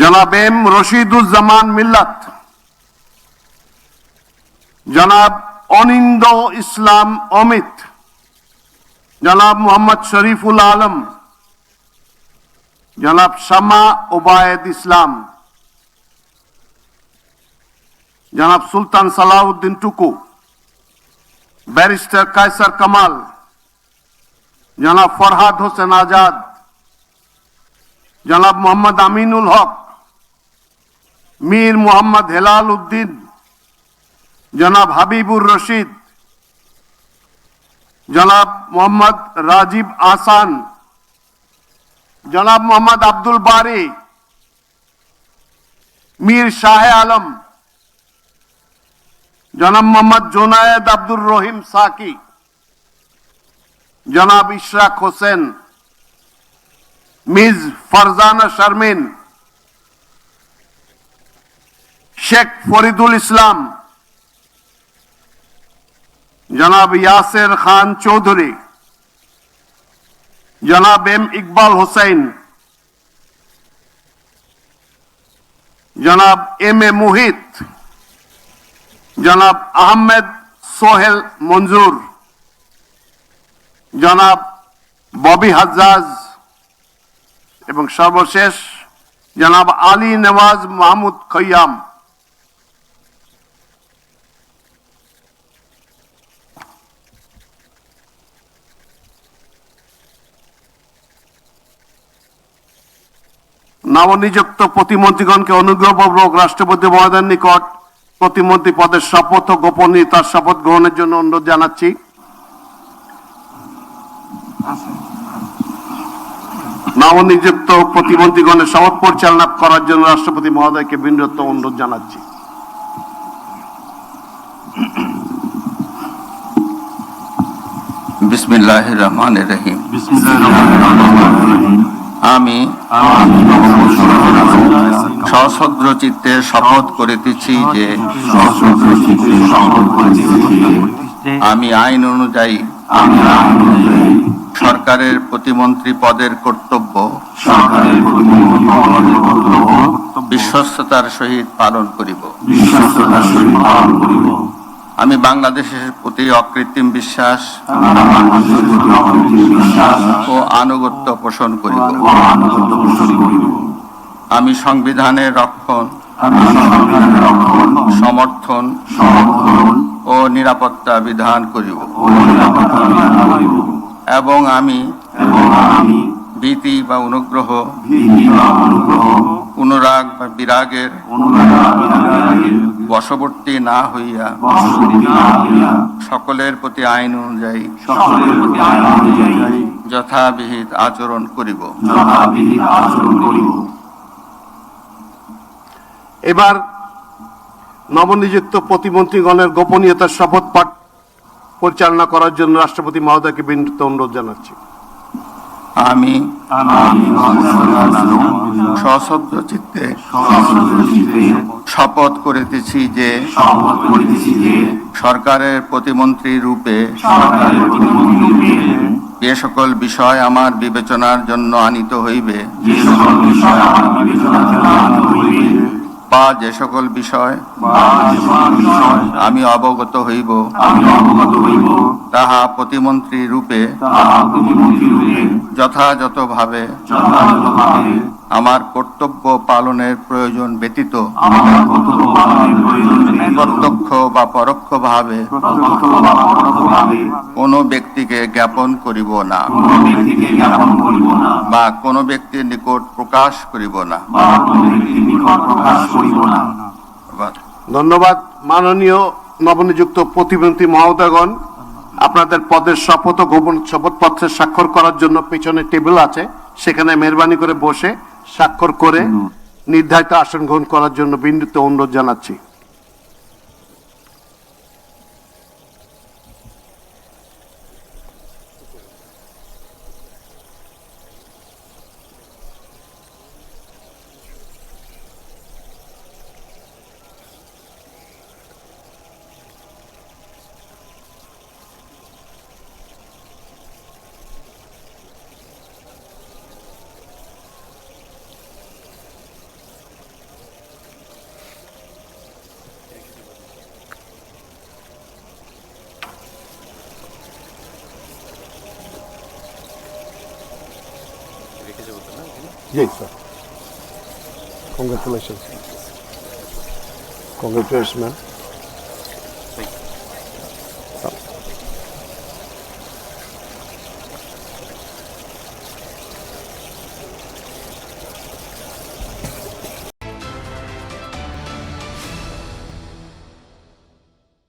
জনাব এম রশিদুজ্জামান মিল্লাত, জনাব অনিন্দ ইসলাম অমিত, জনাব মোহাম্মদ শরীফুল আলম, জনাব শামা ওবায়েদ ইসলাম, জনাব সুলতান সালাউদ্দিন টুকু, ব্যারিস্টার কায়সার কামাল, জনাব ফরহাদ হোসেন আজাদ, জনাব মোহাম্মদ আমিনুল হক, মীর মোহাম্মদ হেলাল উদ্দিন, জনাব হাবিবুর রশিদ, জনাব মোহাম্মদ রাজীব আহসান, জনাব মোহাম্মদ আব্দুল বারি, মীর শাহ আলম, জনাব মোহাম্মদ জোনায়েদ আব্দুর রহিম সাকি, জনাব ইশরাক হোসেন, মিস ফারজানা শারমিন, শেখ ফরিদুল ইসলাম, জনাব ইয়াসের খান চৌধুরী, জনাব এম ইকবাল হোসেন, জনাব এম এ মুহিত, জনাব আহমেদ সোহেল মঞ্জুর, জনাব ববি হাজ্জাজ এবং সর্বশেষ জনাব আলী নওয়াজ মাহমুদ খৈয়াম। নবনিযুক্ত প্রতিমন্ত্রীগণকে অনুগ্রহপূর্বক রাষ্ট্রপতি মহোদয়ের নিকট প্রতিমন্ত্রী পদের শপথ ও গোপনীয়তার শপথ গ্রহণের জন্য অনুরোধ জানাচ্ছি। নবনিযুক্ত প্রতিমন্ত্রীগণের শপথ পরিচালনা করার জন্য রাষ্ট্রপতি মহোদয়কে বিনীত অনুরোধ জানাচ্ছি। বিসমিল্লাহির রহমানির রহিম। আমি সশ্রদ্ধ চিত্তে শপথ করিতেছি যে আমি আইন অনুযায়ী সরকারের প্রতিমন্ত্রী পদের কর্তব্য বিশ্বস্ততার সহিত পালন করিব। আমি বাংলাদেশের প্রতি অকৃত্রিম বিশ্বাস ও আনুগত্য পোষণ করিব। আমি সংবিধানের রক্ষণ, সমর্থন ও নিরাপত্তা বিধান করিব এবং আমি ভীতি বা অনুগ্রহ, অনুরাগ বা বিরাগের বশবর্তী না হইয়া সকলের প্রতি আইন অনুযায়ী যথাবিহিত আচরণ করিব। এবার নবনিযুক্ত প্রতিমন্ত্রীগণের গোপনীয়তার শপথ পাঠ পরিচালনা করার জন্য রাষ্ট্রপতি মহোদয়কে বিনীত অনুরোধ জানাচ্ছি। আমি সশ্রদ্ধ চিত্তে শপথ করিতেছি যে সরকারের প্রতিমন্ত্রী রূপে যে সকল বিষয় আমার বিবেচনার জন্য আনিত হইবে বা যে সকল বিষয় আমি অবগত হইব তাহা প্রতিমন্ত্রী রূপে যথাযথভাবে আমার কর্তব্য পালনের প্রয়োজন ব্যতীত প্রত্যক্ষ বা পরোক্ষভাবে কোনো ব্যক্তিকে জ্ঞাপন করিব না বা কোনো ব্যক্তির নিকট প্রকাশ করিব না। ধন্যবাদ। মাননীয় নবনিযুক্ত প্রতিমন্ত্রী মহোদয়গণ, আপনাদের পদের শপথ ও গোপন শপথপত্রে স্বাক্ষর করার জন্য পেছনে টেবিল আছে, সেখানে মেহরবানি করে বসে স্বাক্ষর করে নির্ধারিত আসন গ্রহণ করার জন্য বিনীত অনুরোধ জানাচ্ছি। জি স্যার কংগ্রেচুলেশন ম্যাম